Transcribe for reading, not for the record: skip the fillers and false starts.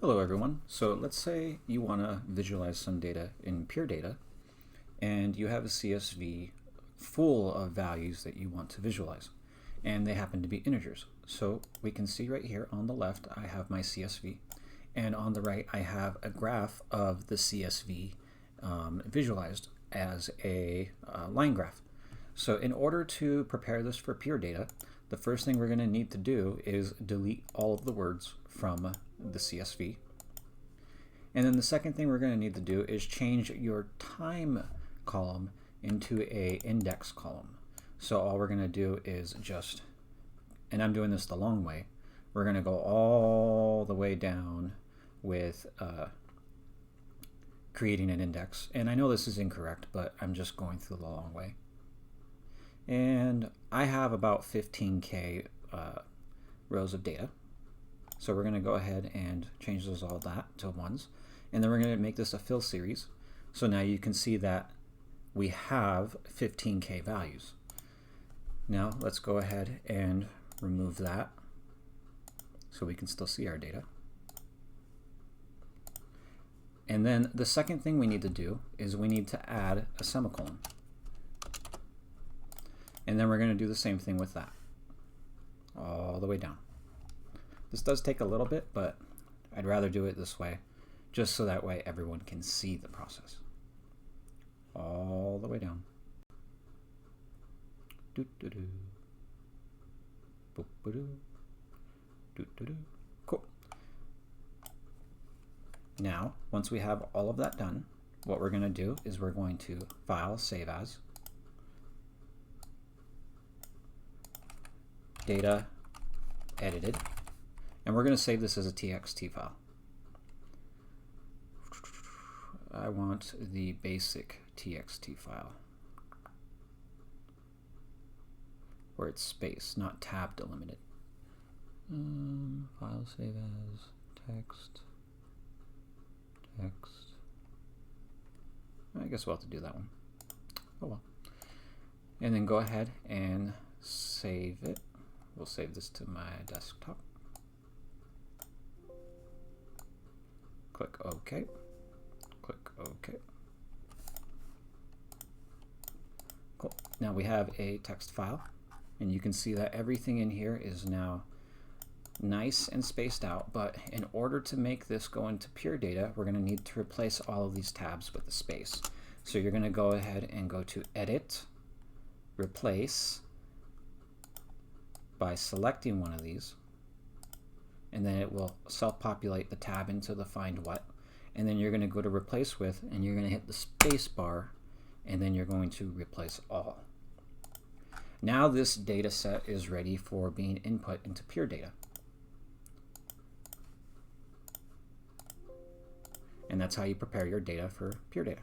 Hello everyone. So let's say you want to visualize some data in pure data and you have a CSV full of values that you want to visualize and they happen to be integers. So we can see right here on the left I have my CSV and on the right I have a graph of the CSV visualized as a line graph. So in order to prepare this for pure data, the first thing we're going to need to do is delete all of the words from the CSV. And then the second thing we're going to need to do is change your time column into a index column. So all we're going to do is just, and I'm doing this the long way, we're going to go all the way down with creating an index. And I know this is incorrect, but I'm just going through the long way. And I have about 15K rows of data. So we're going to go ahead and change those all that to ones. And then we're going to make this a fill series. So now you can see that we have 15K values. Now let's go ahead and remove that so we can still see our data. And then the second thing we need to do is we need to add a semicolon. And then we're going to do the same thing with that all the way down. This does take a little bit, but I'd rather do it this way, just so that way everyone can see the process. All the way down. Doo-doo-doo. Boop-a-doo. Doo-doo-doo. Cool. Now, once we have all of that done, what we're going to do is we're going to File, Save As, Data, Edited, and we're going to save this as a TXT file. I want the basic TXT file where it's space, not tab delimited. File, save as, text. I guess we'll have to do that one. Oh well. And then go ahead and save it. We'll save this to my desktop. Click OK. Click OK. Cool. Now we have a text file, and you can see that everything in here is now nice and spaced out, but in order to make this go into pure data, we're going to need to replace all of these tabs with the space. So you're going to go ahead and go to Edit, Replace, by selecting one of these, and then it will self-populate the tab into the Find What, and then you're going to go to Replace With, and you're going to hit the space bar, and then you're going to replace all. Now this data set is ready for being input into pure data. And that's how you prepare your data for pure data.